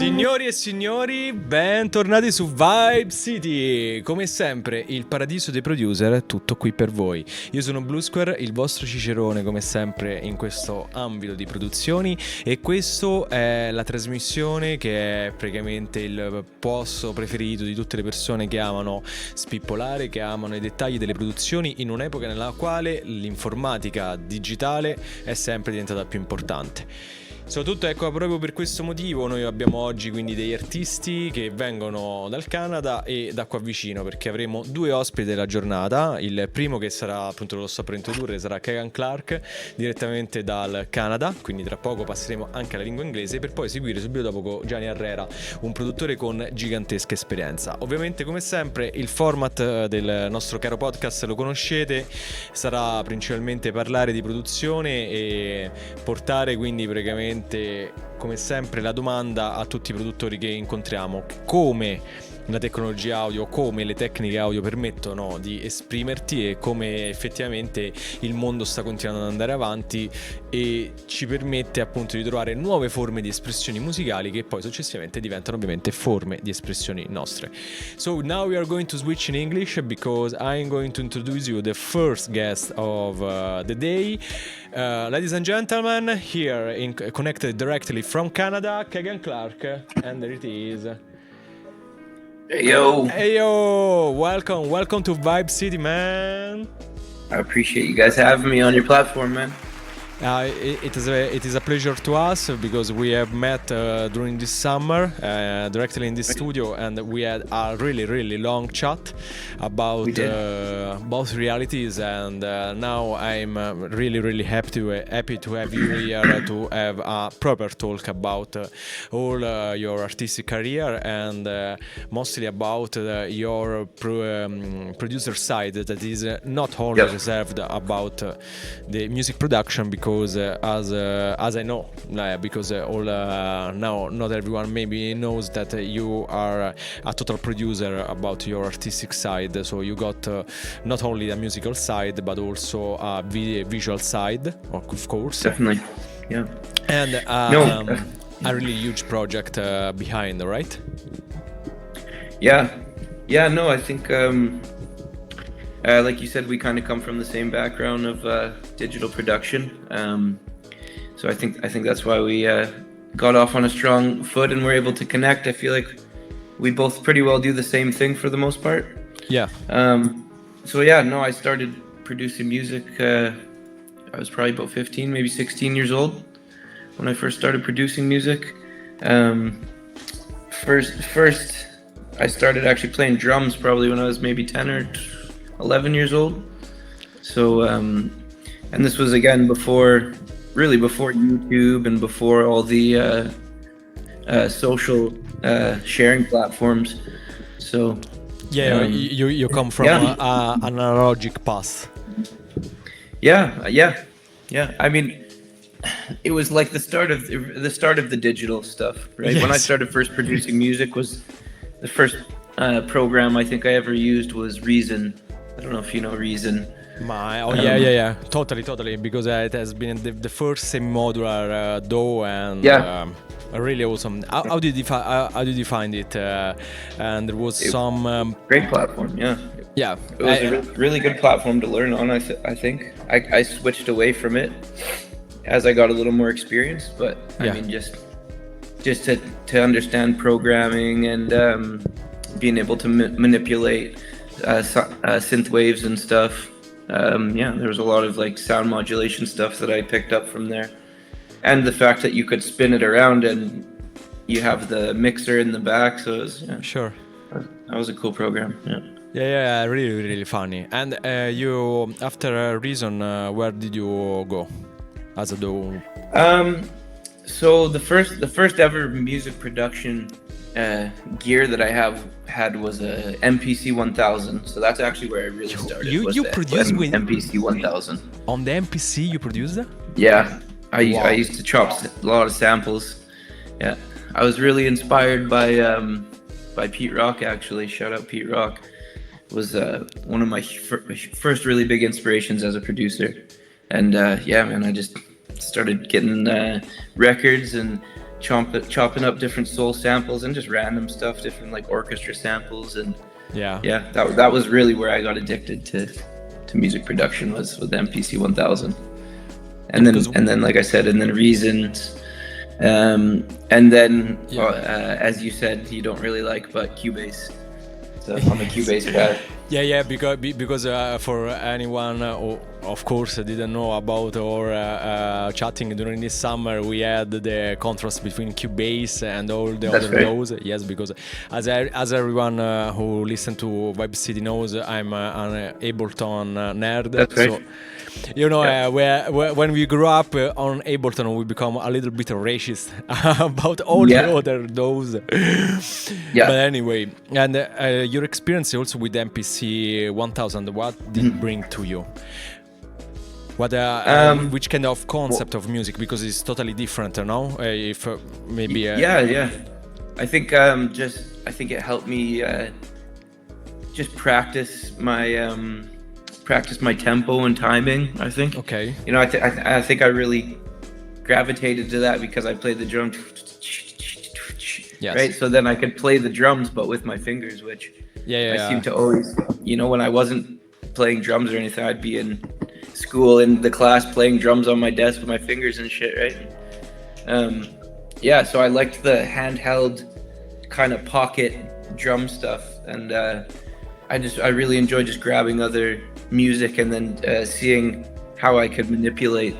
Signori e signori, bentornati su Vibe City. Come sempre, il paradiso dei producer, tutto qui per voi. Io sono Bluesquare, il vostro cicerone, come sempre, in questo ambito di produzioni. E questo è la trasmissione che è praticamente il posto preferito di tutte le persone che amano spippolare, che amano i dettagli delle produzioni, in un'epoca nella quale l'informatica digitale è sempre diventata più importante. Soprattutto, ecco, proprio per questo motivo noi abbiamo oggi quindi degli artisti che vengono dal Canada e da qua vicino, perché avremo due ospiti della giornata. Il primo, che sarà, appunto lo sto per introdurre, sarà Kegan direttamente dal Canada, quindi tra poco passeremo anche alla lingua inglese, per poi seguire subito dopo Gianni Herrera, un produttore con gigantesca esperienza. Ovviamente, come sempre, il format del nostro caro podcast lo conoscete, sarà principalmente parlare di produzione e portare quindi praticamente, come sempre, la domanda a tutti i produttori che incontriamo: come la tecnologia audio, come le tecniche audio permettono di esprimerti e come effettivamente il mondo sta continuando ad andare avanti e ci permette appunto di trovare nuove forme di espressioni musicali che poi successivamente diventano ovviamente forme di espressioni nostre. So now we are going to switch in English because I'm going to introduce you the first guest of the day. Ladies and gentlemen, here connected directly from Canada, Kegan Clark, and there it is. Hey yo! Hey yo! Welcome to Vibe City, man. I appreciate you guys having me on your platform, man. It is a pleasure to us because we have met during this summer directly in this studio, and we had a really long chat about both realities, and now I'm really happy to have you here to have a proper talk about all your artistic career and mostly about your producer side that is not only reserved about the music production, because as I know, because now not everyone maybe knows that you are a total producer about your artistic side. So you got not only the musical side but also a visual side, of course. Definitely, yeah. And a really huge project behind, right? Yeah. No, I think like you said, we kind of come from the same background of digital production, so I think that's why we got off on a strong foot and were able to connect. I feel like we both pretty well do the same thing for the most part. Yeah. So yeah, no, I started producing music. I was probably about 15, maybe 16 years old when I first started producing music. First, I started actually playing drums probably when I was maybe 10 or 11 years old. So and this was again before YouTube and before all the social sharing platforms. So you come from an analogic path. Yeah. I mean, it was like the start of the digital stuff, right? Yes. When I started first producing music, was the first program I think I ever used was Reason. I don't know if you know Reason. Yeah, totally, because it has been the first semi-modular DAW, and really awesome. How did you find it? And there was some great platform, yeah. It was a really good platform to learn on. I think I switched away from it as I got a little more experience, but I mean just to understand programming and being able to manipulate synth waves and stuff. There was a lot of like sound modulation stuff that I picked up from there, and the fact that you could spin it around and you have the mixer in the back, so it was sure. That was a cool program. Yeah, really funny. And you, after Reason, where did you go as a DAW? So the first ever music production gear that I had was a MPC 1000. So that's actually where I really started. You produced with MPC 1000. On the MPC you produced that? Yeah, I used to chop a lot of samples. Yeah, I was really inspired by Pete Rock, actually. Shout out Pete Rock. Was one of my first really big inspirations as a producer. And man, I just started getting records and chopping up different soul samples and just random stuff, different like orchestra samples, and that was really where I got addicted to music production, was with MPC 1000, and then like I said, and then Reasons, and then as you said, you don't really like, but Cubase. So I'm a Cubase guy. Because for anyone who, of course, didn't know about our chatting during this summer, we had the contrast between Cubase and all the other those. Yes, because as everyone who listens to Vibe City knows, I'm an Ableton nerd. That's right. So, you know, when we grew up on Ableton, we become a little bit racist about all the other those. But anyway, and your experience also with MPC 1000, what did it bring to you? What, which kind of concept of music? Because it's totally different, no? If maybe. I think I think it helped me just practice my tempo and timing. I think. Okay. You know, I think I really gravitated to that because I played the drum. Yes. Right. So then I could play the drums, but with my fingers, which I seem to always, you know, when I wasn't playing drums or anything, I'd be in school in the class playing drums on my desk with my fingers and shit, right? So I liked the handheld kind of pocket drum stuff, and I really enjoyed just grabbing other music and then seeing how I could manipulate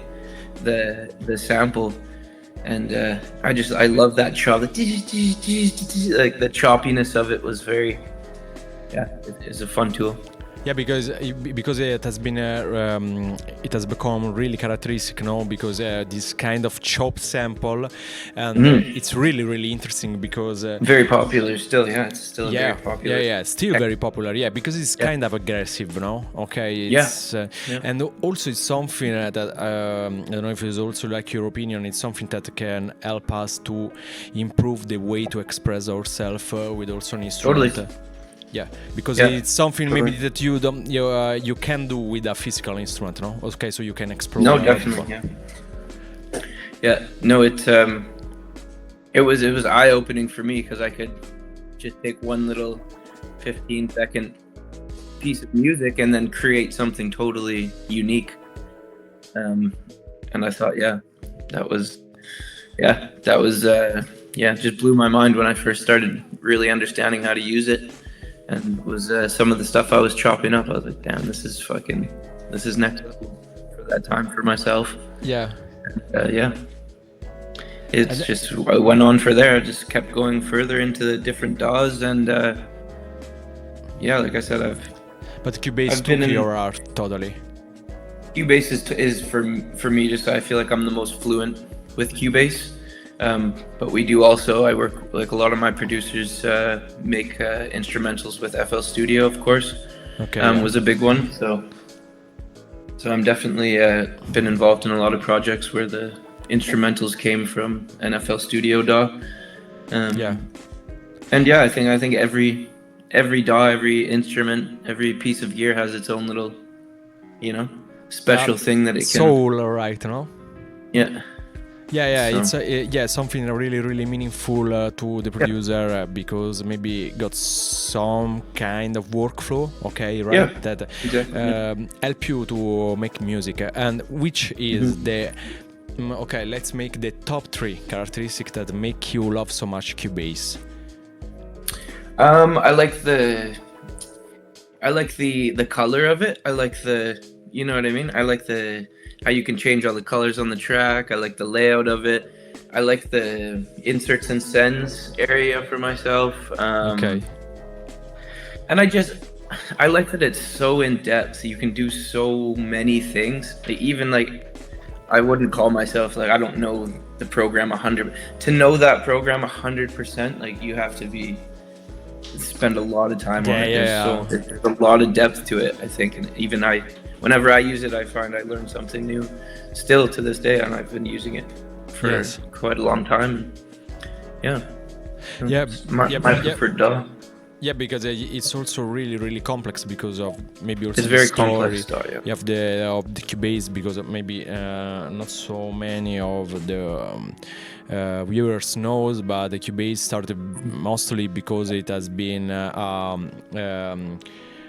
the sample, and I love that chop, like the choppiness of it was very it's a fun tool. Yeah, because it has been it has become really characteristic, no? Because this kind of chopped sample, and it's really interesting because very popular still. Yeah, it's still very popular. Still very popular. Yeah, because it's kind of aggressive, no? Okay. It's, and also it's something that I don't know if it's also like your opinion. It's something that can help us to improve the way to express ourselves with also an instrument. Totally. Yeah, because it's something maybe that you don't you can do with a physical instrument, no? Okay, so you can explore. No, definitely. No, it was eye-opening for me because I could just take one little 15-second piece of music and then create something totally unique. And I thought, that was just blew my mind when I first started really understanding how to use it. And was some of the stuff I was chopping up, I was like, damn, this is next level for that time for myself. Yeah. And, it's just, I went on for there. I just kept going further into the different DAWs, and like I said, But Cubase took your art totally. Cubase is for me, just I feel like I'm the most fluent with Cubase. But we do also, I work, like a lot of my producers make instrumentals with FL Studio, of course. Was a big one. So I'm definitely been involved in a lot of projects where the instrumentals came from an FL Studio DAW. And I think every DAW, every instrument, every piece of gear has its own little, special thing that it can. Soul, right? No. Yeah. It's something really meaningful to the producer because maybe got some kind of workflow, that help you to make music, and which is the let's make the top 3 characteristics that make you love so much Cubase. I like the color of it. I like the, you know what I mean? I like how you can change all the colors on the track. I like the layout of it. I like the inserts and sends area for myself. And I like that it's so in depth. You can do so many things. Even I wouldn't call myself I don't know the program 100. To know that program 100%, you have to spend a lot of time on it. There's a lot of depth to it, I think, and even whenever I use it, I find I learn something new still to this day, and I've been using it for quite a long time. My preferred DAW. Yeah, because it's also really, really complex because of maybe also It's the very story. complex story. Yeah. You have the Cubase because of maybe not so many of the viewers knows, but the Cubase started mostly because it has been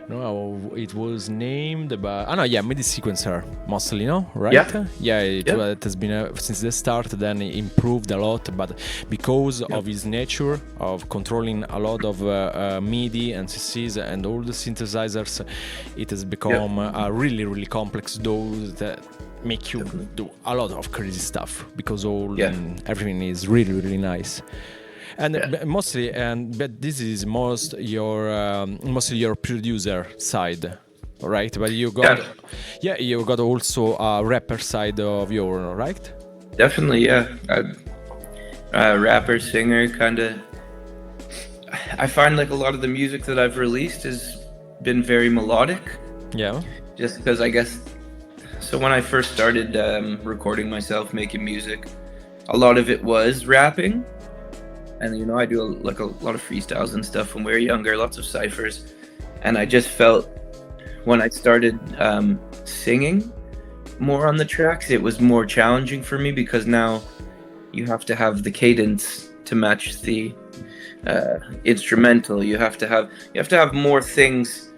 no, it was named, but MIDI sequencer mostly, no, right? It has been since the start. Then it improved a lot, but because of its nature of controlling a lot of MIDI and CCs and all the synthesizers, it has become a really, really complex DAWs that make you do a lot of crazy stuff because everything is really, really nice. And mostly, but this is mostly your producer side, right? But you got, you got also a rapper side of your, right? Definitely, yeah. Rapper, singer, kind of. I find like a lot of the music that I've released has been very melodic. Yeah. Just because I guess. So when I first started recording myself, making music, a lot of it was rapping. And I do a lot of freestyles and stuff when we were younger, lots of ciphers, and I just felt when I started singing more on the tracks, it was more challenging for me because now you have to have the cadence to match the instrumental. You have to have more things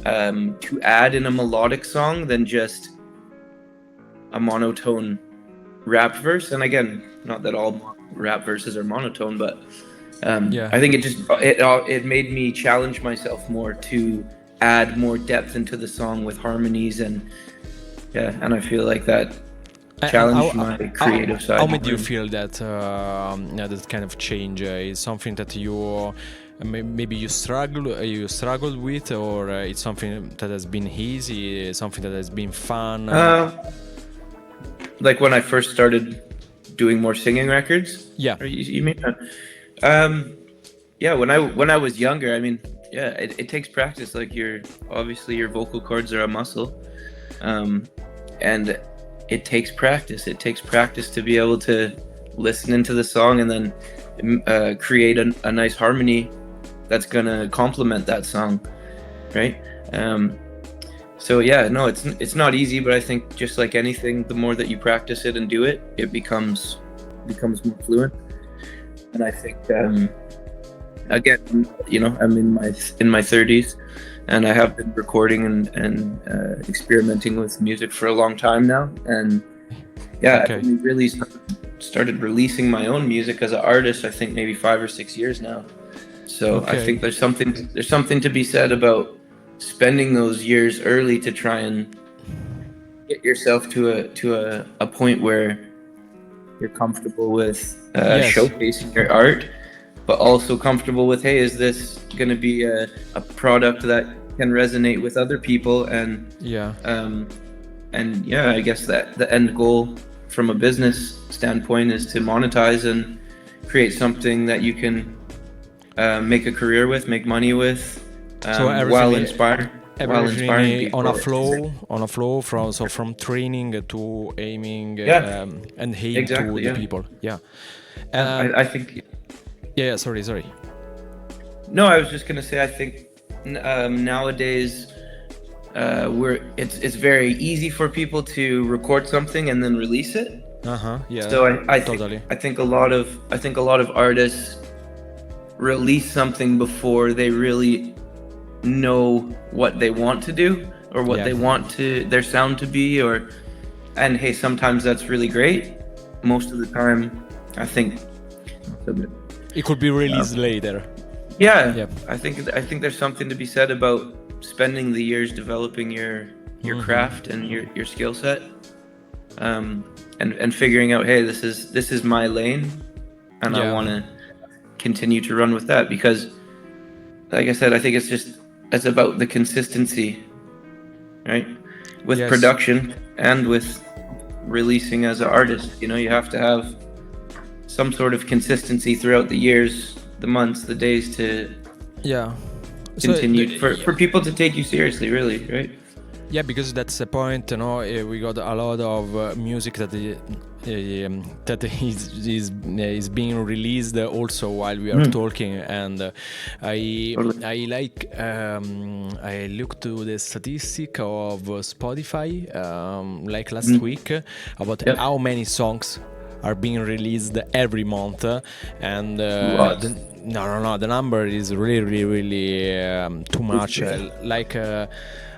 to add in a melodic song than just a monotone rap verse. And again, not that all rap verses are monotone, but I think it made me challenge myself more to add more depth into the song with harmonies, and I feel like that challenged my creative side. How made you feel that that kind of change is something that you maybe you struggled with, or it's something that has been easy, something that has been fun? Like when I first started doing more singing records? Yeah. You mean? When I was younger, I mean, it takes practice. Like obviously your vocal cords are a muscle, and it takes practice. It takes practice to be able to listen into the song and then create a nice harmony that's gonna complement that song, right? So it's not easy, but I think just like anything, the more that you practice it and do it, it becomes more fluent. And I think again, I'm in my 30s, and I have been recording and experimenting with music for a long time now. And I really started releasing my own music as an artist, I think maybe 5 or 6 years now. So I think there's something to be said about spending those years early to try and get yourself to a point where you're comfortable with showcasing your art, but also comfortable with, hey, is this going to be a product that can resonate with other people? And I guess that the end goal from a business standpoint is to monetize and create something that you can make a career with, make money with. While inspiring people. on a flow from training to aiming and aim to the people. I think sorry. No, I was just gonna say I think nowadays it's very easy for people to record something and then release it. So I think a lot of artists release something before they really know what they want to do or what they want their sound to be, and hey, sometimes that's really great. Most of the time I think it could be released later. I think there's something to be said about spending the years developing your craft and your skill set, and figuring out, hey, this is my lane, and I want to continue to run with that, because like I said, I think it's about the consistency, right? With production and with releasing as an artist. You have to have some sort of consistency throughout the years, the months, the days to continue for people to take you seriously, really, right? Yeah, because that's the point, we got a lot of music that that is being released also while we are talking, and I like I looked to the statistic of Spotify like last week about how many songs are being released every month, and the number is really too much.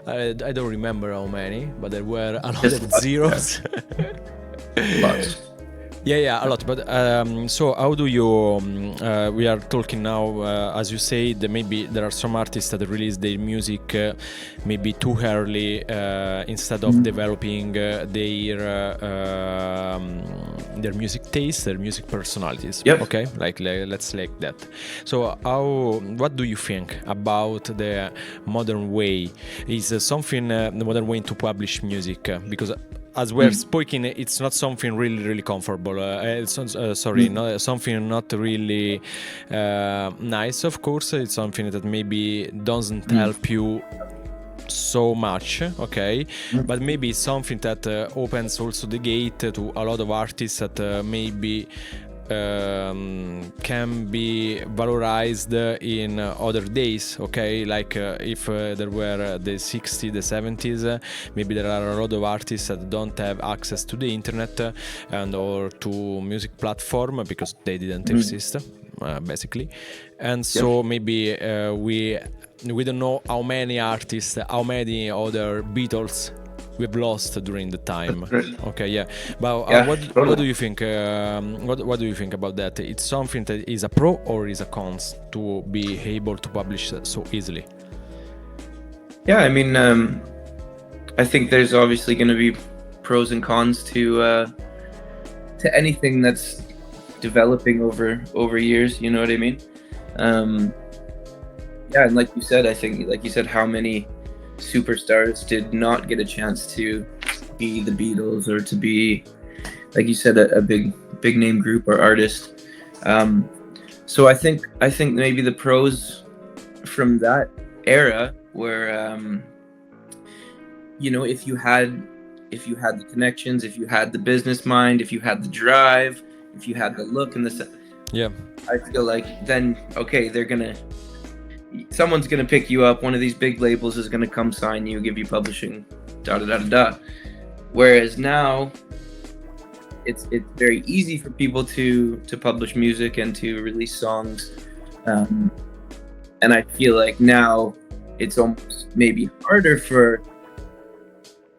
I don't remember how many, but there were a lot of zeros. Lots. Yeah, a lot. But so how do you? We are talking now, as you say, that maybe there are some artists that release their music maybe too early instead of developing their music taste, their music personalities. Yep. Okay, let's like that. So what do you think about the modern way? Is something the modern way to publish music? Because as we're speaking, it's not something really comfortable. It's not something not really nice. Of course, it's something that maybe doesn't help you so much, okay, but maybe it's something that opens also the gate to a lot of artists that maybe can be valorized in other days, okay, like if there were the 60s, the 70s, maybe there are a lot of artists that don't have access to the internet and or to music platform because they didn't exist, basically, and so maybe we don't know how many artists, how many other Beatles we've lost during the time. Okay, yeah. But what do you think? What do you think about that? It's something that is a pro or is a cons to be able to publish so easily? Yeah, I mean, I think there's obviously going to be pros and cons to anything that's developing over years. You know what I mean? Yeah, and like you said, I think, like you said, how many superstars did not get a chance to be the Beatles or to be, like you said, a big name group or artist. So I think maybe the pros from that era were, if you had the connections, if you had the business mind, if you had the drive, if you had the look and the, I feel like then, okay, someone's gonna pick you up. One of these big labels is gonna come sign you, give you publishing, Whereas now, it's very easy for people to publish music and to release songs, and I feel like now it's almost maybe harder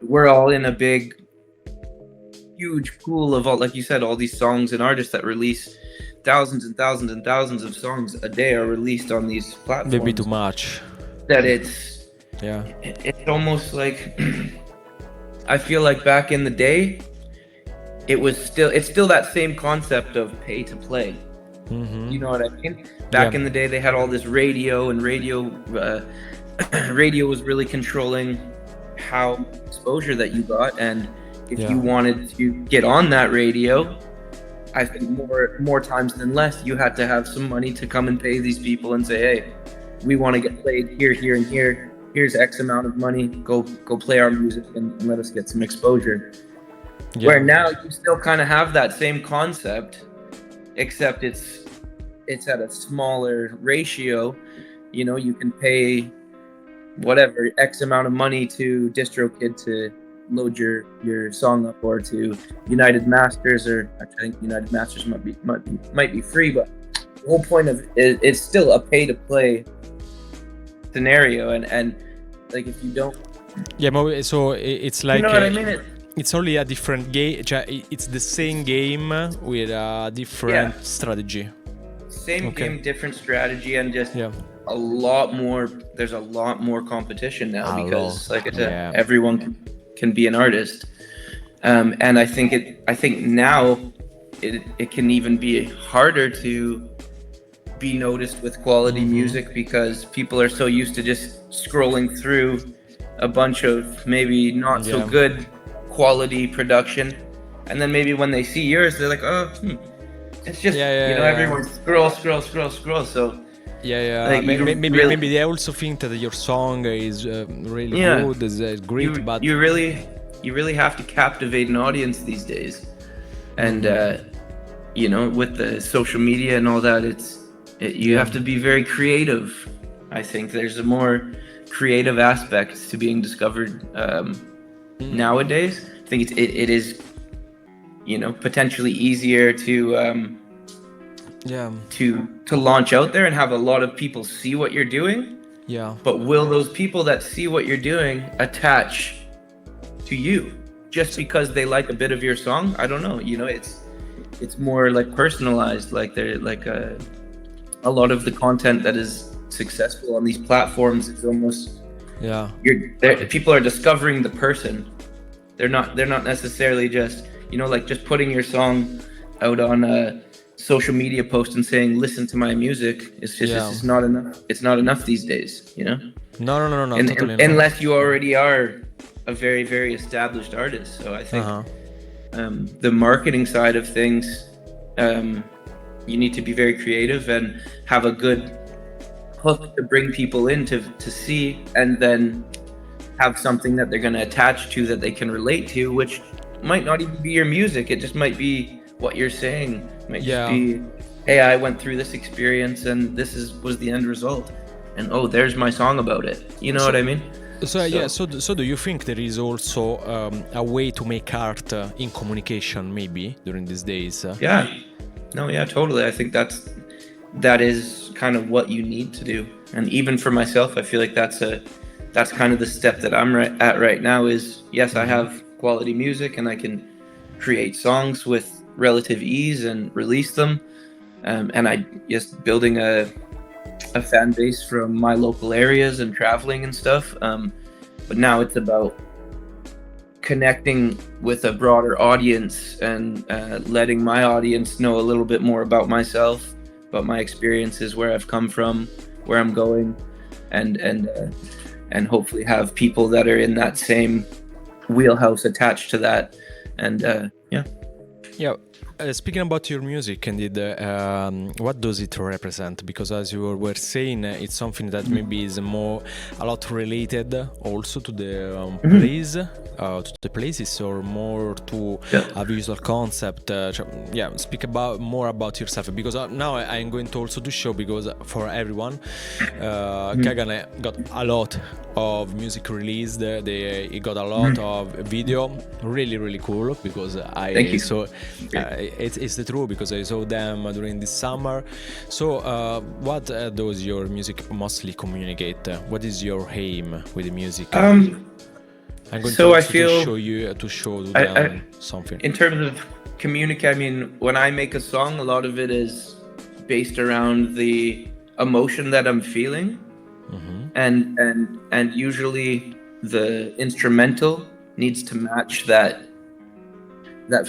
we're all in a huge pool of all, like you said, all these songs and artists that release. Thousands and thousands and thousands of songs a day are released on these platforms. Maybe too much. That it's almost like I feel like back in the day, it's still that same concept of pay to play. You know what I mean? Back in the day, they had all this radio, and radio was really controlling how exposure that you got, and if you wanted to get on that radio, I think more times than less, you had to have some money to come and pay these people and say, hey, we want to get played here, here, and here. Here's X amount of money. Go play our music and let us get some exposure. Yeah. Where now you still kind of have that same concept, except it's at a smaller ratio. You know, you can pay whatever X amount of money to DistroKid to load your song up, or to United Masters, or actually I think United Masters might be free, but the whole point of it's still a pay to play scenario, and like if you don't, so it's like, you know what I mean? It's only a different game. It's the same game with a different strategy. Same game, different strategy, and just a lot more. There's a lot more competition now because, like I said, everyone can be an artist, and I think now it can even be harder to be noticed with quality music, because people are so used to just scrolling through a bunch of maybe not so good quality production, and then maybe when they see yours, they're like, oh, it's just everyone scroll. So like, maybe they also think that your song is really good, is great, but you really have to captivate an audience these days. and you know, with the social media and all that, you have to be very creative. I think there's a more creative aspect to being discovered nowadays. I think it is, you know, potentially easier to launch out there and have a lot of people see what you're doing. Yeah. But will those people that see what you're doing attach to you just because they like a bit of your song? I don't know. You know, it's more like personalized. Like they're like a lot of the content that is successful on these platforms is almost people are discovering the person. They're not necessarily just, you know, like just putting your song out on a social media post and saying listen to my music. It's just it's not enough. It's not enough these days, you know. No, totally unless you already are a very, very established artist. So I think the marketing side of things, you need to be very creative and have a good hook to bring people in to see, and then have something that they're going to attach to that they can relate to, which might not even be your music. It just might be what you're saying. It might just be, hey, I went through this experience and this was the end result, and oh, there's my song about it. You know what I mean? So do you think there is also a way to make art in communication maybe during these days? Totally. I think that is kind of what you need to do. And even for myself, I feel like that's kind of the step that I'm at right now is, yes, I have quality music and I can create songs with relative ease and release them. And I just building a fan base from my local areas and traveling and stuff. But now it's about connecting with a broader audience and letting my audience know a little bit more about myself, about my experiences, where I've come from, where I'm going, and hopefully have people that are in that same wheelhouse attached to that. And speaking about your music, indeed, what does it represent? Because as you were saying, it's something that maybe is a lot related also to the place, to the places, or more to a visual concept. Speak more about yourself, because now I'm going to also to show, because for everyone, Kegan got a lot of music released. He got a lot of video, really cool, because I saw. It's the truth, because I saw them during this summer. So what does your music mostly communicate? What is your aim with the music? I'm going to show them something. In terms of communicate, I mean, when I make a song, a lot of it is based around the emotion that I'm feeling, and usually the instrumental needs to match that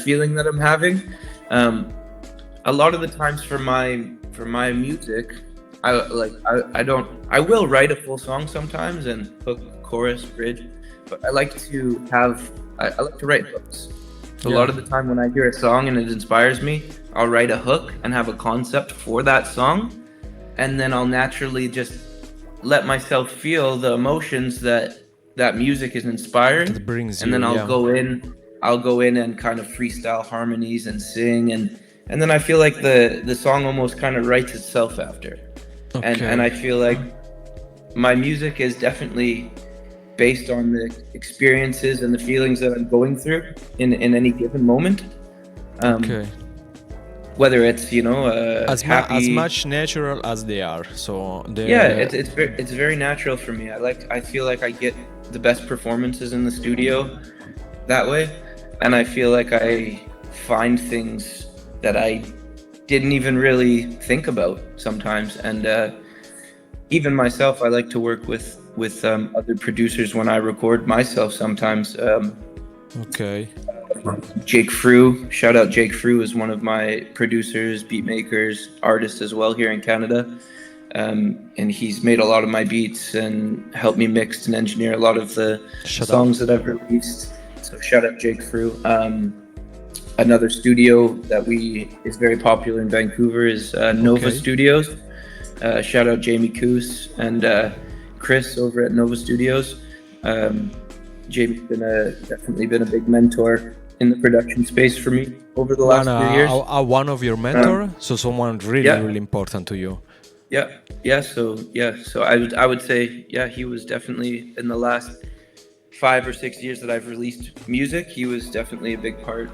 feeling that I'm having. A lot of the times for my music, I will write a full song sometimes and hook, chorus, bridge, but I like to write hooks. So a lot of the time when I hear a song and it inspires me, I'll write a hook and have a concept for that song, and then I'll naturally just let myself feel the emotions that music is inspiring, and then I'll go in and kind of freestyle harmonies and sing, and then I feel like the song almost kind of writes itself after. And I feel like my music is definitely based on the experiences and the feelings that I'm going through in any given moment. Whether it's, you know, as much natural as they are. So it's very natural for me. I feel like I get the best performances in the studio that way, and I feel like I find things that I didn't even really think about sometimes. And even myself, I like to work with other producers when I record myself sometimes. Jake Frew, shout out Jake Frew, is one of my producers, beat makers, artists as well here in Canada. And he's made a lot of my beats and helped me mix and engineer a lot of the songs that I've released. So shout out Jake Frew. Another studio that is very popular in Vancouver is Nova Studios. Shout out Jamie Coos and Chris over at Nova Studios. Jamie's definitely been a big mentor in the production space for me over the last few years. One of your mentor, so someone really important to you. So I would say he was definitely in the last 5 or 6 years that I've released music. He was definitely a big part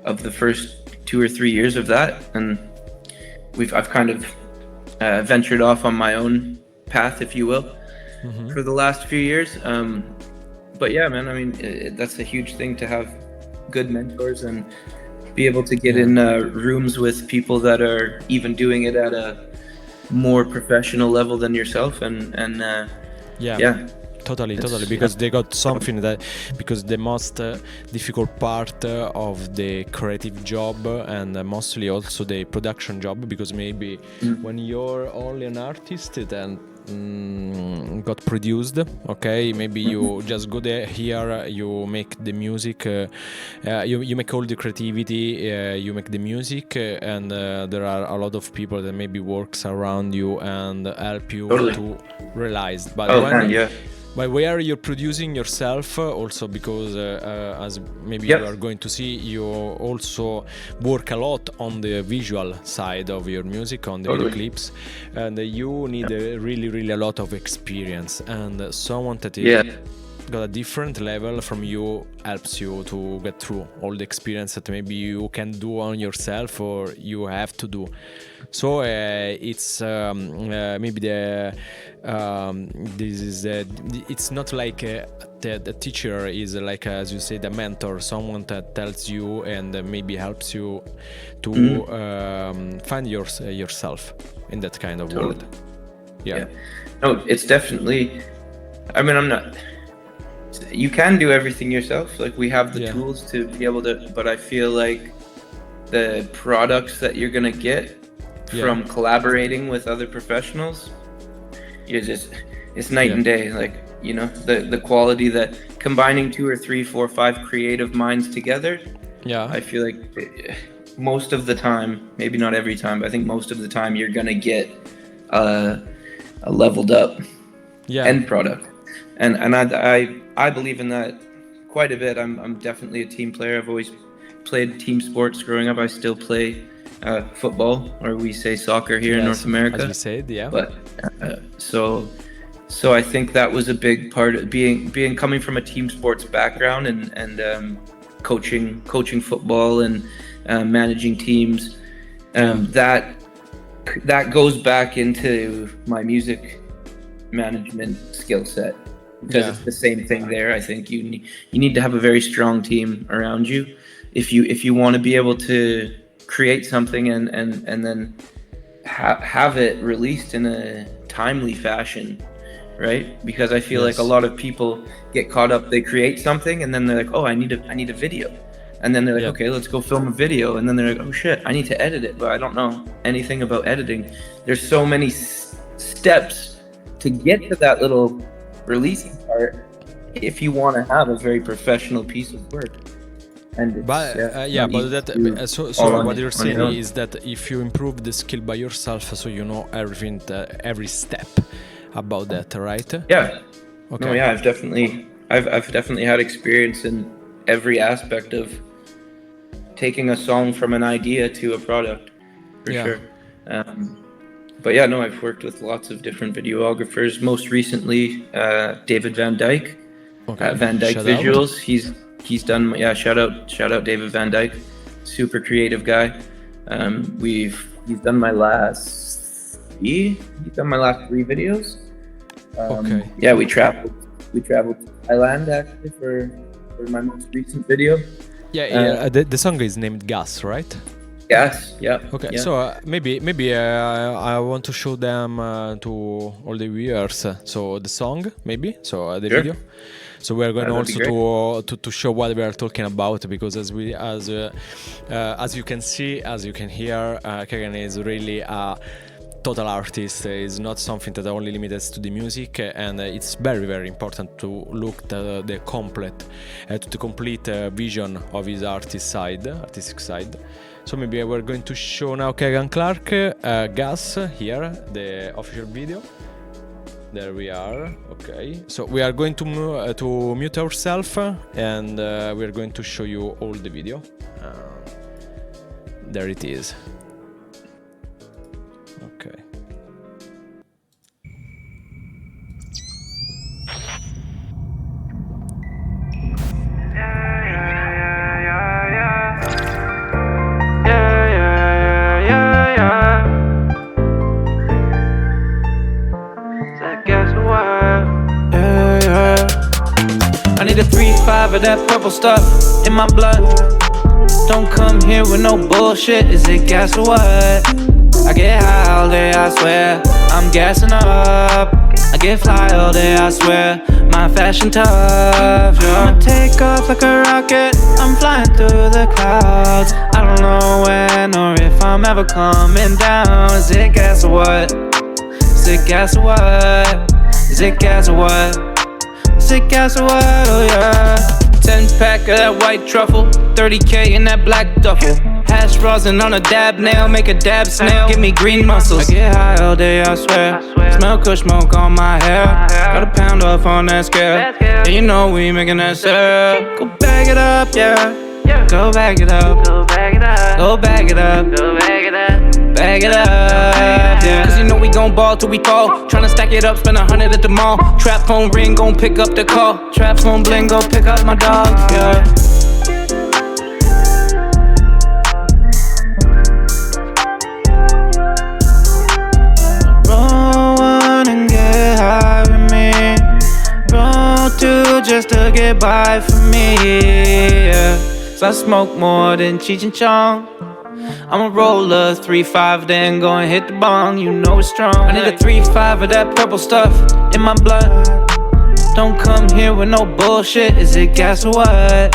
of the first 2 or 3 years of that, and I've kind of ventured off on my own path, if you will, for the last few years. But yeah, man, I mean, that's a huge thing to have good mentors and be able to get in rooms with people that are even doing it at a more professional level than yourself, and Totally, because they got something that, because the most difficult part of the creative job and mostly also the production job, because maybe when you're only an artist, then got produced, okay, maybe you just go there, here you make the music, you make all the creativity, you make the music, and there are a lot of people that maybe works around you and help you to realize, but but where you're producing yourself, also because as maybe you are going to see, you also work a lot on the visual side of your music, on the video clips, and you need really a lot of experience, and someone that got a different level from you helps you to get through all the experience that maybe you can do on yourself or you have to do. So it's maybe it's not like the teacher is like, as you say, the mentor, someone that tells you and maybe helps you to find yourself in that kind of world. No, it's definitely, I mean, you can do everything yourself, like we have the tools to be able to, but I feel like the products that you're gonna get from collaborating with other professionals, it's night and day. Like, you know, the quality, that combining 2 or 3, 4, 5 creative minds together, I feel like most of the time, maybe not every time, but I think most of the time you're gonna get a leveled up end product, and I believe in that quite a bit. I'm definitely a team player. I've always played team sports growing up. I still play football, or we say soccer here in North America. As we said, But so I think that was a big part of being coming from a team sports background and coaching football and managing teams. That goes back into my music management skill set, because it's the same thing there. I think you need to have a very strong team around you if you want to be able to create something and then have it released in a timely fashion, right? Because I feel like a lot of people get caught up, they create something and then they're like, oh, I need a video, and then they're like, okay, let's go film a video, and then they're like, oh shit, I need to edit it, but I don't know anything about editing. There's so many steps to get to that little releasing part if you want to have a very professional piece of work. And what you're saying is that if you improve the skill by yourself, so you know everything, every step about that, right? Okay. No, I've definitely had experience in every aspect of taking a song from an idea to a product, for sure. But I've worked with lots of different videographers. Most recently, David Van Dyke, Van Dyke Shout Visuals. Out. He's done, shout out David Van Dyke, super creative guy. He's done my last 3 videos. We traveled to Thailand actually for my most recent video. The song is named Gas, right? Gas, Okay, so maybe I want to show them to all the viewers. So the song, maybe, so the video. So we're going also to show what we are talking about, because as you can see, as you can hear, Kegan is really a total artist. It's not something that only limits to the music, and it's very important to look at the complete vision of his artistic side. So maybe we're going to show now Kegan Clark, Gas, here, the official video. There we are. Okay. So we are going to mute ourselves and we are going to show you all the video. There it is. Okay. I need a 3-5 of that purple stuff in my blood. Don't come here with no bullshit. Is it gas or what? I get high all day, I swear. I'm gassing up. I get fly all day, I swear. My fashion tough, yeah. I'ma take off like a rocket. I'm flying through the clouds. I don't know when or if I'm ever coming down. Is it gas or what? Is it gas or what? Is it gas or what? Is it gas or what? Oh yeah. 10-pack of that white truffle, 30K in that black duffel. Hash rosin on a dab nail, make a dab snail, give me green muscles. I get high all day, I swear. Smell kush smoke on my hair. Got a pound off on that scale. Yeah, you know we making that sale. Go bag it up, yeah. Go bag it up. Go bag it up. Go bag it up. Go bag it up. Bag it up, yeah. Cause you know we gon' ball till we fall. Tryna stack it up, spend 100 at the mall. Trap phone ring, gon' pick up the call. Trap phone bling, go pick up my dog, yeah. Roll one and get high with me. Roll two just to get by for me, yeah. So I smoke more than Cheech and Chong. I'm a roller, 3-5, then go and hit the bong, you know it's strong. I need a 3-5 of that purple stuff in my blood. Don't come here with no bullshit, is it gas or what?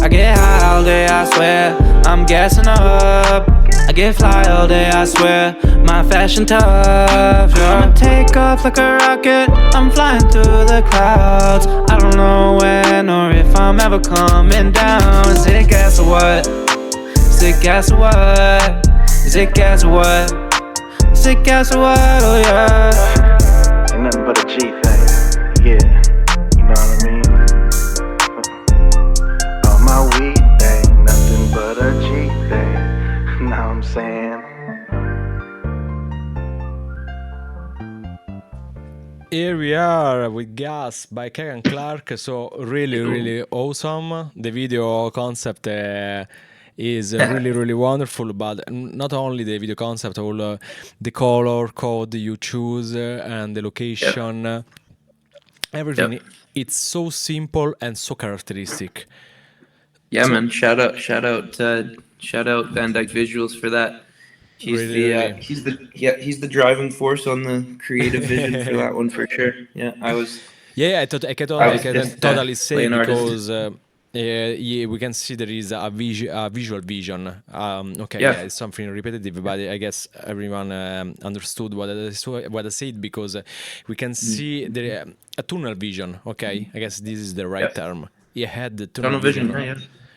I get high all day, I swear, I'm gassing up. I get fly all day, I swear, my fashion tough, yeah. I'ma take off like a rocket, I'm flying through the clouds. I don't know when or if I'm ever coming down. Is it gas or what? Is it gas or what? Is it gas or what? Is it gas or what? Oh yeah. Ain't nothing but a G thing, yeah. You know what I mean? All my weed ain't nothing but a G thing. Know what I'm saying? Here we are with Gas by Kegan Clark. So really awesome. The video concept is really wonderful, but not only the video concept, all the color code you choose and the location, everything. It's so simple and so characteristic. Yeah, so, man! Shout out Van Dyke Visuals for that. He's he's the driving force on the creative vision for that one for sure. Yeah, I can totally say because. Yeah, we can see there is a visual vision. It's something repetitive, but I guess everyone understood what I said, because we can see a tunnel vision. Okay, I guess this is the right term. You had the tunnel vision.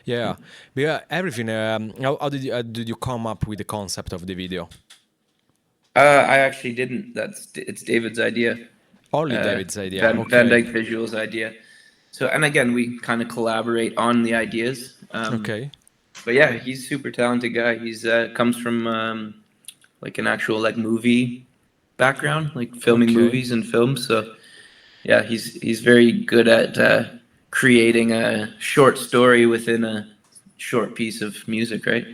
Yeah. But everything. How did you come up with the concept of the video? I actually didn't. It's David's idea. Only David's idea. Van Dyke Visuals' idea. So, and again, we kind of collaborate on the ideas. But yeah, he's a super talented guy. He's comes from like an actual like movie background, like filming movies and films. So yeah, he's very good at creating a short story within a short piece of music, right?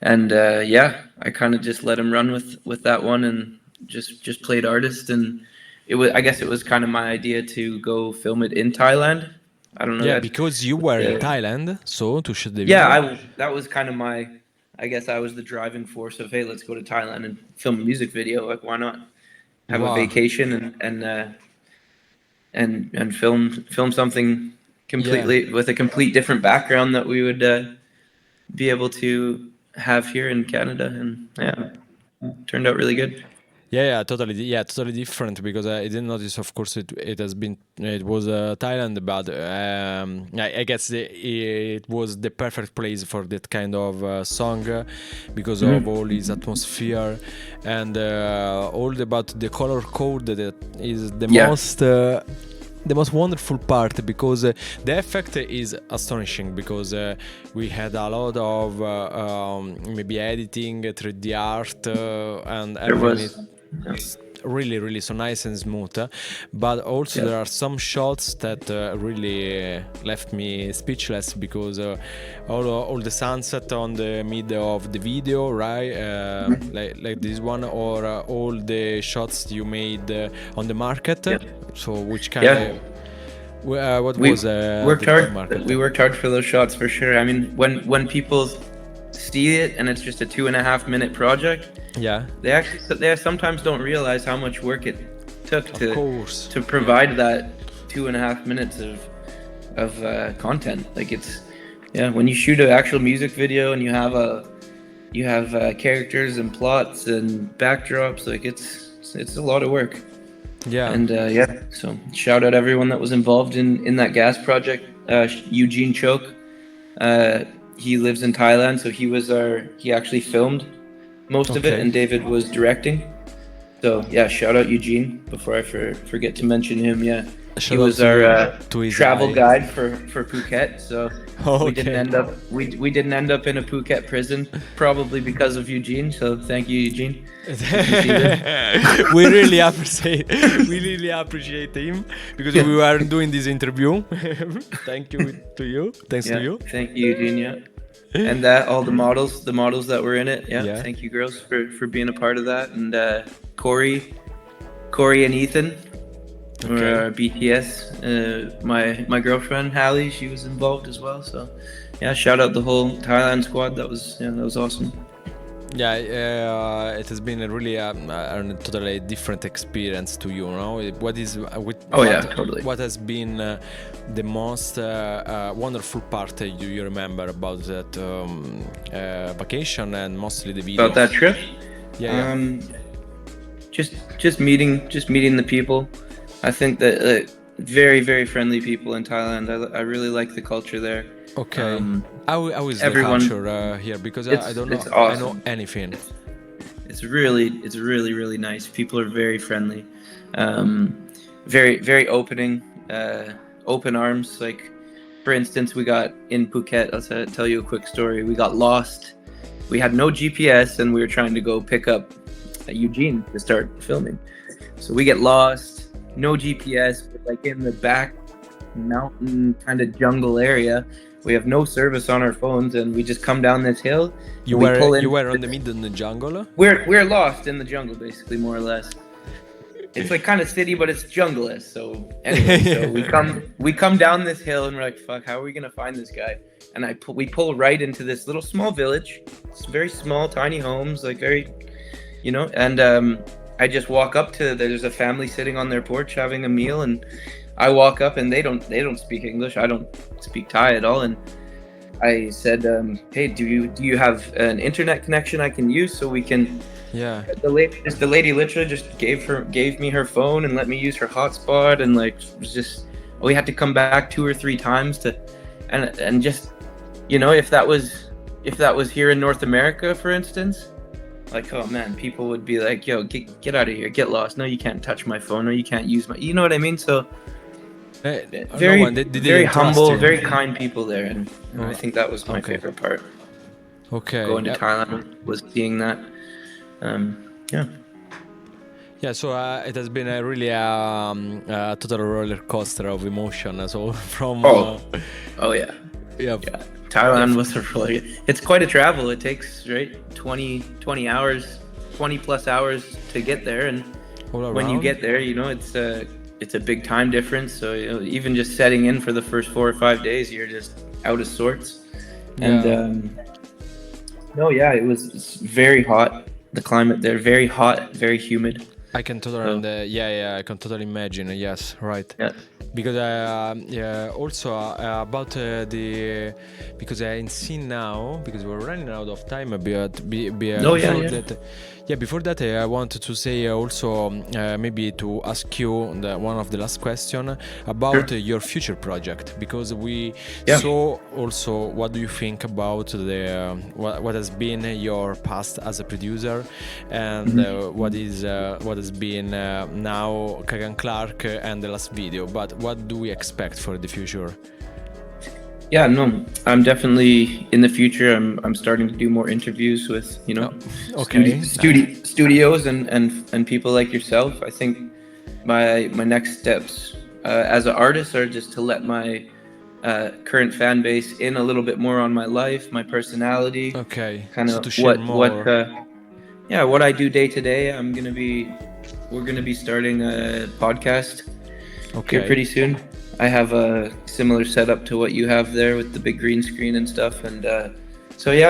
I kind of just let him run with that one and just played artist. And I guess it was kind of my idea to go film it in Thailand. I don't know. Yeah, because you were in Thailand, so to shoot the video. Yeah, that was kind of I guess I was the driving force of, hey, let's go to Thailand and film a music video. Like, why not have a vacation and film something completely with a complete different background that we would be able to have here in Canada. And yeah, it turned out really good. Totally different because I didn't notice. Of course, it was Thailand, but I guess it was the perfect place for that kind of song because of all its atmosphere and all about the color code that is the most wonderful part, because the effect is astonishing, because we had a lot of maybe editing, 3D art, and everything. Really so nice and smooth, but also there are some shots that really left me speechless, because all the sunset on the mid of the video, right? Like this one, or all the shots you made on the market. So which kind of what was we worked hard for those shots for sure. I mean, when people see it and it's just a 2.5 minute project, they sometimes don't realize how much work it took to provide that 2.5 minutes of content. Like, it's when you shoot an actual music video and you have characters and plots and backdrops, like it's a lot of work. So shout out everyone that was involved in that gas project. Eugene Chok, he lives in Thailand, so he actually filmed most of it, and David was directing. So shout out Eugene before I forget to mention him. He was our travel guide for Phuket. So we didn't end up in a Phuket prison, probably because of Eugene. So thank you, Eugene. we really appreciate him, because we were doing this interview. Thanks to you. Thank you, Eugene. And all the models that were in it. Thank you, girls, for being a part of that. And Corey and Ethan were BTS. My girlfriend Hallie, she was involved as well. So shout out the whole Thailand squad. That was awesome. It has been a really a totally different experience to you, know? Totally. What has been the most wonderful part you remember about that vacation, and mostly the video? About that trip? Just meeting the people. I think that very, very friendly people in Thailand. I really like the culture there. How is the culture here? Because I don't know. It's awesome. I know anything. It's really, really nice. People are very friendly, very, very open arms. Like, for instance, we got in Phuket. I'll tell you a quick story. We got lost. We had no GPS, and we were trying to go pick up Eugene to start filming. So we get lost. No GPS. We're like in the back mountain kind of jungle area. We have no service on our phones, and we just come down this hill. You were on the middle of the jungle? We're lost in the jungle, basically, more or less. It's like kind of city, but it's jungle-esque. So anyway, we come down this hill, and we're like, fuck, how are we gonna find this guy? And we pull right into this little small village. It's very small, tiny homes, like very, and I just walk up to, there's a family sitting on their porch having a meal, and I walk up, and they don't speak English. I don't speak Thai at all, and I said, "Hey, do you have an internet connection I can use so we can?" The lady literally just gave me her phone and let me use her hotspot, and like we had to come back 2 or 3 times to, and just, if that was here in North America, for instance. Like, oh man, people would be like, yo, get out of here, get lost. No, you can't touch my phone. No, you can't use my, you know what I mean? So very humble, very kind people there. And I think that was my favorite part. Going to Thailand was seeing that. So it has been a really total roller coaster of emotion. So from Thailand was it's quite a travel. It takes 20 hours, 20 plus hours to get there, and when you get there, it's a big time difference. So even just setting in for the first 4 or 5 days, you're just out of sorts. And it was very hot. The climate there, very hot, very humid. I can totally, I can totally imagine. Yes, right. Yeah. Because also about because I see now, because we're running out of time, before that I wanted to say also maybe to ask you one of the last question about your future project, because we saw also what do you think about the what has been your past as a producer, and what has been now Kegan Clark and the last video, but what do we expect for the future? Yeah, no, I'm definitely in the future. I'm starting to do more interviews with studios and people like yourself. I think my next steps as an artist are just to let my current fan base in a little bit more on my life, my personality. Okay. Kind so of to share more. What I do day to day. We're gonna be starting a podcast here pretty soon. I have a similar setup to what you have there with the big green screen and stuff, and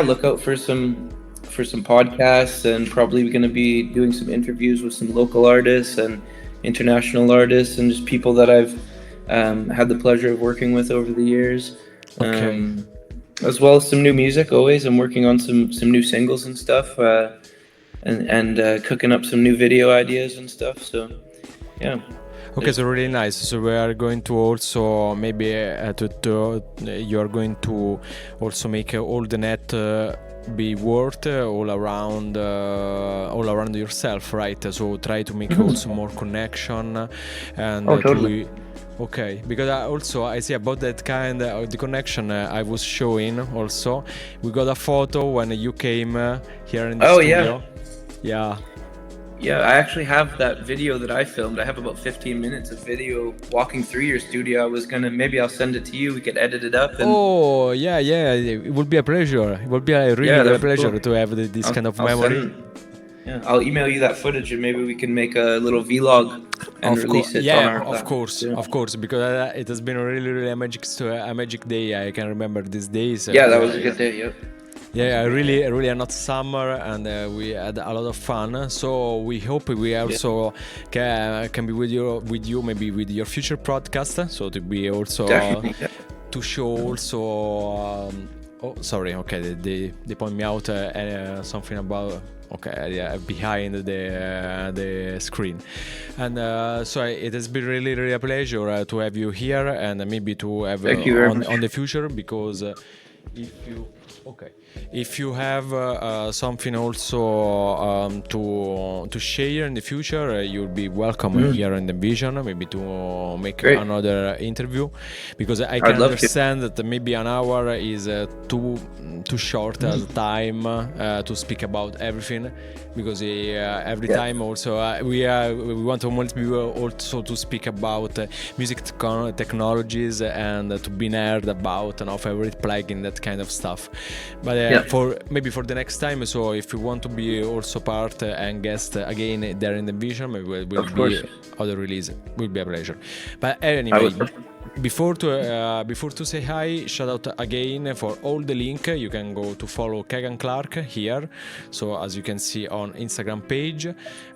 look out for some podcasts, and probably we're going to be doing some interviews with some local artists and international artists and just people that I've had the pleasure of working with over the years, as well as some new music. Always, I'm working on some new singles and stuff, and cooking up some new video ideas and stuff. So, yeah. Okay, so really nice. So we are going to also maybe you are going to also make all the net be worked all around yourself, right? So try to make also more connection and totally. Okay, because I see about that kind of the connection I was showing also. We got a photo when you came here in the studio. Yeah, I actually have that video that I filmed. I have about 15 minutes of video walking through your studio. I was maybe I'll send it to you. We could edit it up. And it would be a pleasure. It would be a really pleasure to have this kind of memory. I'll email you that footage, and maybe we can make a little vlog and release it on our platform. Of course, because it has been really a magic day. I can remember these days. That was a good day. Yep. Yeah, really a hot summer, and we had a lot of fun. So we hope we also can be with you maybe with your future podcast. So to be also to show also. They point me out something about behind the screen, and so it has been really a pleasure to have you here, and maybe to have on the future, because if you have something also to share in the future, you'll be welcome here in the Vision, maybe to make another interview, because I can understand that maybe an hour is too short as time to speak about everything, because every time also we want also to speak about music technologies and to be nerd about favorite plugin, that kind of stuff. But for the next time, so if you want to be also part and guest again there in the Vision, maybe will be other release, will be a pleasure. But anyway, before to say hi, shout out again for all the link. You can go to follow Kegan Clark here, so as you can see on Instagram page,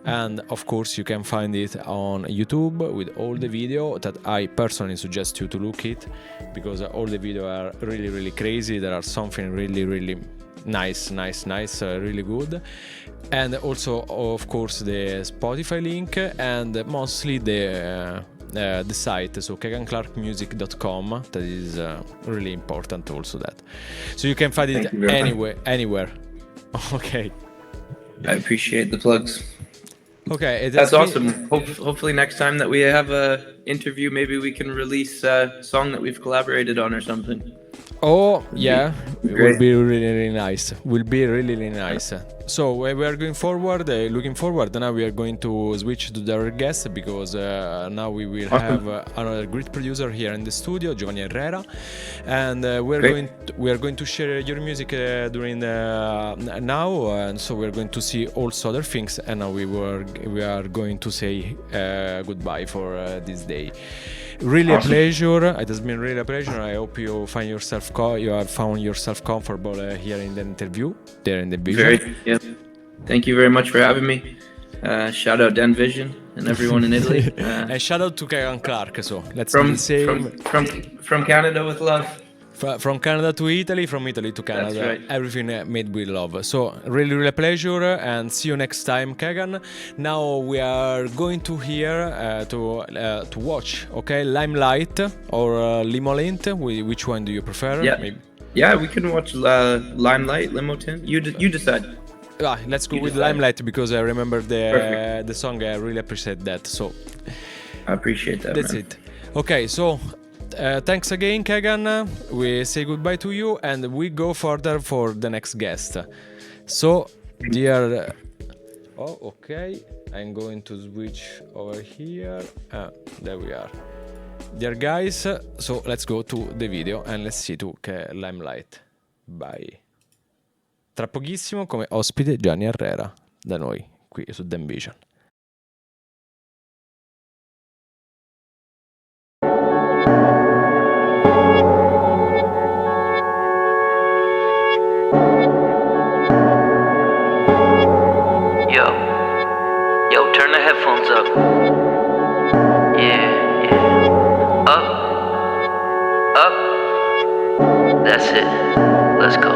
and of course you can find it on YouTube with all the video that I personally suggest you to look it, because all the video are really crazy. There are something really nice, really good. And also of course the Spotify link, and mostly the site, so keganclarkmusic.com. That is really important also, that so you can find it anywhere. Okay, I appreciate the plugs. Okay, that's awesome. Hopefully next time that we have a interview, maybe we can release a song that we've collaborated on or something. Oh yeah, it will be really nice. Really nice. So we are going forward, looking forward. Now we are going to switch to the other guest, because now we will have another great producer here in the studio, Giovanni Herrera, and we are going to share your music during now, and so we are going to see also other things. And now we are going to say goodbye for this day. Really a pleasure. It has been really a pleasure. I hope you have found yourself comfortable here in the interview, there in the Vision. Thank you very much for having me. Shout out DENVISION and everyone in Italy. And shout out to Kegan Clark. So let's from, do the same. From Canada with love. From Canada to Italy, from Italy to Canada. That's right. Everything made with love. So really a pleasure, and see you next time, Kegan. Now we are going to hear to watch, okay, Limelight or Limolent. Which one do you prefer? Yeah, Maybe. Yeah, we can watch Limelight, Limotin. You decide. Let's go You with decide. Limelight because I remember Perfect. the song. I really appreciate that. So I appreciate that. that's man. it. Okay, so thanks again, Kegan. We say goodbye to you, and we go further for the next guest. So, dear. Oh, okay. I'm going to switch over here. There we are. Dear guys, so let's go to the video and let's see to Limelight. Bye. Tra pochissimo come ospite Gianni Herrera da noi qui su DENVISION. Yo, turn the headphones up. Yeah. Up. That's it. Let's go.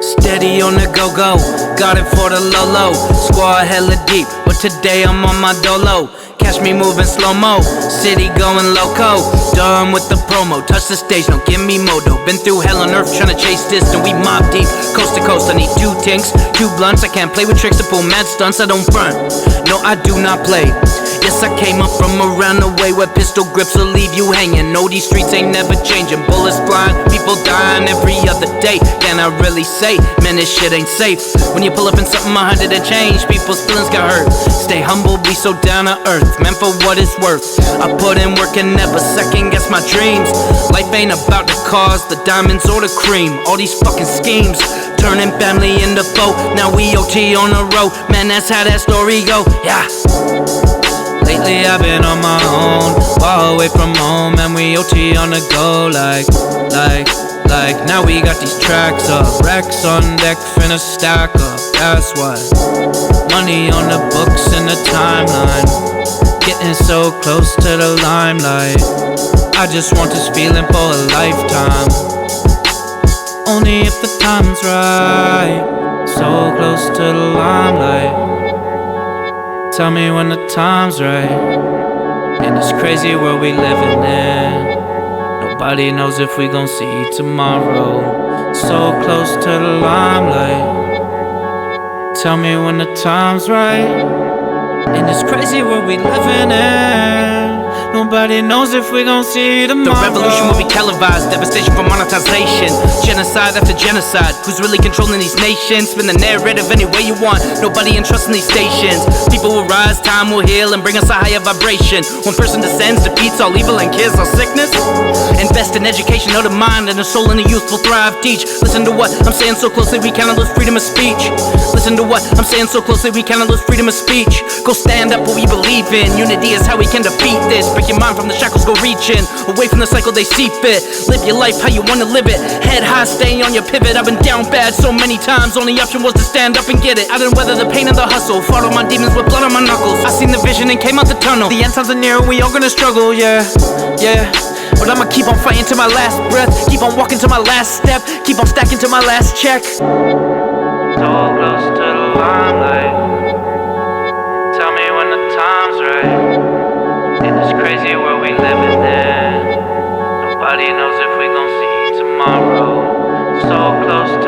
Steady on the go-go, got it for the low-low. Squad hella deep, but today I'm on my dolo. Catch me moving slow-mo, city going loco. Done with the promo, touch the stage, don't give me modo. Been through hell on earth, tryna chase this, and we mob deep. Coast to coast, I need 2 tinks, 2 blunts. I can't play with tricks to pull mad stunts, I don't front. No, I do not play. Yes, I came up from around the way where pistol grips will leave you hanging. No, these streets ain't never changing. Bullets flying, people dying every other day. Can I really say, man, this shit ain't safe? When you pull up in something 100 and change, people's feelings got hurt. Stay humble, be so down to earth, man, for what it's worth. I put in work and never second guess my dreams. Life ain't about the cars, the diamonds or the cream. All these fucking schemes, turning family into foe. Now we OT on the road, man, that's how that story go. Yeah. Lately I've been on my own, far away from home, and we OT on the go like now we got these tracks up, racks on deck, finna stack up, that's why. Money on the books and the timeline, getting so close to the limelight. I just want this feeling for a lifetime, only if the time's right. So close to the limelight, tell me when the time's right. In this crazy world we living in, nobody knows if we gon' see tomorrow. So close to the limelight, tell me when the time's right. In this crazy world we living in, nobody knows if we gon' see tomorrow. The revolution will be televised, devastation for monetization. Genocide after genocide, who's really controlling these nations? Spin the narrative any way you want, nobody entrusting these stations. People will rise, time will heal and bring us a higher vibration. One person descends, defeats all evil and kills all sickness. Invest in education of the mind and the soul, and the youth will thrive. Teach, listen to what I'm saying so closely we cannot lose freedom of speech. Listen to what I'm saying so closely we cannot lose freedom of speech. Go stand up what we believe in, unity is how we can defeat this. Break your mind from the shackles, go reaching away from the cycle they see fit. Live your life how you wanna live it, head high, stay on your pivot. I've been down bad so many times, only option was to stand up and get it. I didn't weather the pain and the hustle, fought all my demons with blood on my knuckles. I seen the vision and came out the tunnel. The end times are near and we all gonna struggle, yeah. But I'ma keep on fighting to my last breath, keep on walking to my last step, keep on stacking to my last check. So close to the limelight, tell me when the time's right. In this crazy world we living in, nobody knows if we gon' see tomorrow. So close